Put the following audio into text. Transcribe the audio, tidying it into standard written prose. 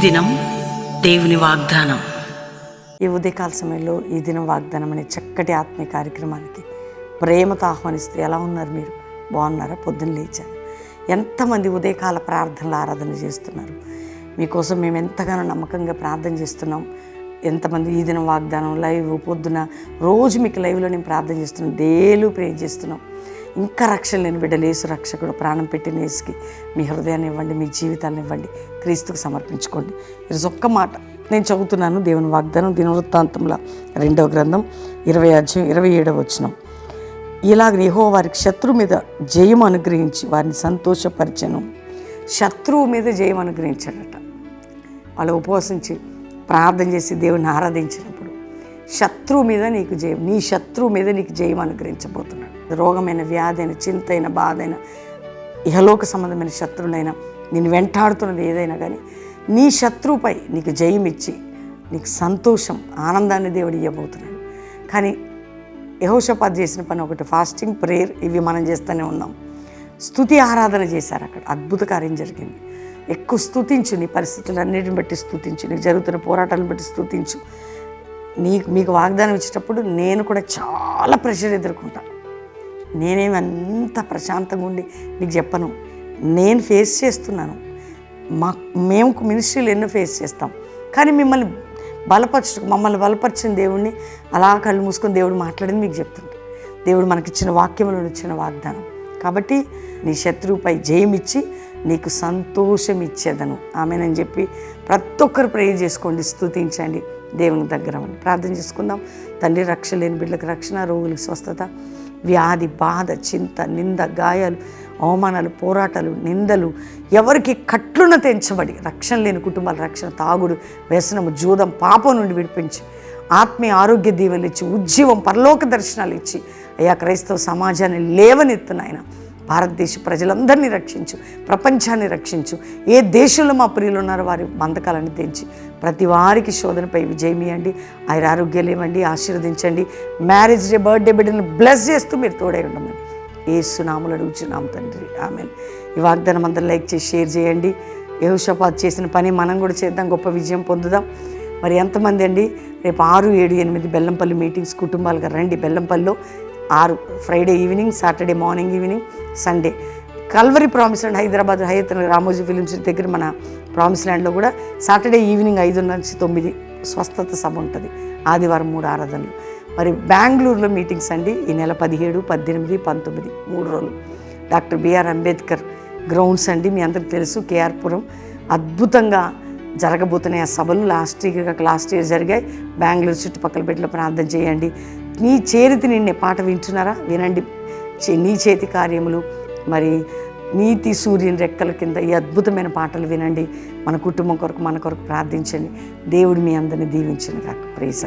దినం దేవుని వాగ్దానం. ఈ ఉదయకాల సమయంలో ఈ దినం వాగ్దానం అనే చక్కటి ఆత్మీయ కార్యక్రమానికి ప్రేమతో ఆహ్వానిస్తూ ఎలా ఉన్నారు? మీరు బాగున్నారా? పొద్దున్న లేచారు. ఎంతమంది ఉదయకాల ప్రార్థనలు ఆరాధన చేస్తున్నారు? మీకోసం మేము ఎంతగానో నమ్మకంగా ప్రార్థన చేస్తున్నాం. ఎంతమంది ఈ దినం వాగ్దానం లైవ్ పొద్దున రోజు మీకు లైవ్లో నేను ప్రార్థన చేస్తున్నాం, డైలీ ప్రే చేస్తున్నాం. ఇంకా రక్షణ లేని బిడ్డలు యేసు రక్షకుడు ప్రాణం పెట్టిన యేసుకి మీ హృదయాన్ని ఇవ్వండి, మీ జీవితాన్ని ఇవ్వండి, క్రీస్తుకు సమర్పించుకోండి. ఈరోజు ఒక్క మాట నేను చదువుతున్నాను. దేవుని వాగ్దానం దినవృత్తాంతంలో 2వ గ్రంథం 20వ అధ్యాయం 27వ వచనం. ఇలాగ యెహోవా వారికి శత్రువు మీద జయం అనుగ్రహించి వారిని సంతోషపరిచెను. శత్రువు మీద జయం అనుగ్రహించాడట. వాళ్ళు ఉపవసించి ప్రార్థన చేసి దేవుని ఆరాధించినప్పుడు శత్రువు మీద నీకు జయం, నీ శత్రువు మీద నీకు జయం అనుగ్రహించబోతున్నాడు. రోగమైన, వ్యాధైన, చింతైన, బాధైన, ఇహలోక సంబంధమైన శత్రువులైనా, నేను వెంటాడుతున్నది ఏదైనా కానీ నీ శత్రువుపై నీకు జయం ఇచ్చి నీకు సంతోషం, ఆనందాన్ని దేవుడు ఇవ్వబోతున్నాడు. కానీ యెహోషాపాతు చేసిన పని ఒకటి, ఫాస్టింగ్, ప్రేయర్, ఇవి మనం చేస్తూనే ఉన్నాం. స్తుతి ఆరాధన చేశారు. అక్కడ అద్భుత కార్యం జరిగింది. ఎక్కువ స్తుతించు, నీ పరిస్థితులన్నిటిని బట్టి స్తుతించు, నీకు జరుగుతున్న పోరాటాలను బట్టి స్తుతించు. మీకు వాగ్దానం ఇచ్చేటప్పుడు నేను కూడా చాలా ప్రెషర్ ఎదుర్కొంటాను. నేనేమంత ప్రశాంతంగా ఉండి మీకు చెప్పను. నేను ఫేస్ చేస్తున్నాను. మేము మినిస్ట్రీలు ఎన్నో ఫేస్ చేస్తాం. కానీ మమ్మల్ని బలపరిచిన దేవుడిని అలా కళ్ళు మూసుకొని దేవుడు మాట్లాడింది మీకు చెప్తుంటాడు. దేవుడు మనకిచ్చిన వాక్యంలో ఇచ్చిన వాగ్దానం. కాబట్టి నీ శత్రువుపై జయమిచ్చి నీకు సంతోషం ఇచ్చేదను ఆమెనని చెప్పి ప్రతి ఒక్కరు ప్రేయర్ చేసుకోండి, స్తుతించండి, దేవుని దగ్గర ప్రార్థన చేసుకుందాం. తండ్రి, రక్షణ లేని బిడ్డలకు రక్షణ, రోగులకు స్వస్థత, వ్యాధి, బాధ, చింత, నింద, గాయాలు, అవమానాలు, పోరాటాలు, నిందలు, ఎవరికి కట్లున తెంచబడి రక్షణ లేని కుటుంబాల రక్షణ, తాగుడు, వ్యసనము, జూదం, పాపం నుండి విడిపించి ఆత్మీయ ఆరోగ్య దీవెనలు ఇచ్చి ఉజ్జీవం, పరలోక దర్శనాలు ఇచ్చి అయ్యా క్రైస్తవ సమాజాన్ని లేవనెత్తునాయన. భారతదేశ ప్రజలందరినీ రక్షించు, ప్రపంచాన్ని రక్షించు. ఏ దేశంలో మా ప్రియులు ఉన్నారో వారి బంధకాలను తెంచి ప్రతి వారికి శోధనపై విజయం ఇవ్వండి, ఆయన ఆరోగ్యాలు ఇవ్వండి, ఆశీర్వదించండి. మ్యారేజ్ డే, బర్త్డే బిడ్డను బ్లెస్ చేస్తూ మీరు తోడై ఉండమని యేసు నామములో అడుగుచున్నాం తండ్రి, ఆమేన్. ఈ వాగ్దానం అందరూ లైక్ చేసి షేర్ చేయండి. యెహోషాపాతు చేసిన పని మనం కూడా చేద్దాం, గొప్ప విజయం పొందుదాం. మరి ఎంతమంది అండి? రేపు 6, 7, 8 బెల్లంపల్లి మీటింగ్స్ కుటుంబాలుగా రండి. బెల్లంపల్లిలో 6 Friday evening, Saturday morning, evening, Sunday Calvary promise land Hyderabad Hayat Ramoji films దగ్గర మన ప్రామిస్ ల్యాండ్లో కూడా సాటర్డే ఈవినింగ్ 5 నుంచి 9 స్వస్థత సభ ఉంటుంది. ఆదివారం 3 ఆరాధనలు. మరి బెంగళూరులో మీటింగ్స్ అండి ఈ నెల 17, 18, 19 3 రోజులు. డాక్టర్ బిఆర్ అంబేద్కర్ గ్రౌండ్స్ అండి, మీ అందరికి తెలుసు, కేఆర్పురం. అద్భుతంగా జరగబోతున్నాయి ఆ సభలు. లాస్ట్ ఇయర్ జరిగాయి. బెంగళూరు చుట్టుపక్కల బిడ్డలు ప్రార్థన చేయండి. నీ చేరితి నిన్నే పాట వింటున్నారా? వినండి. నీ చేతి కార్యములు, మరి నీతి సూర్యుని రెక్కల కింద, ఈ అద్భుతమైన పాటలు వినండి. మన కుటుంబం కొరకు, మన కొరకు ప్రార్థించండి. దేవుడు మీ అందరిని దీవించను కాక. ప్రైజ్.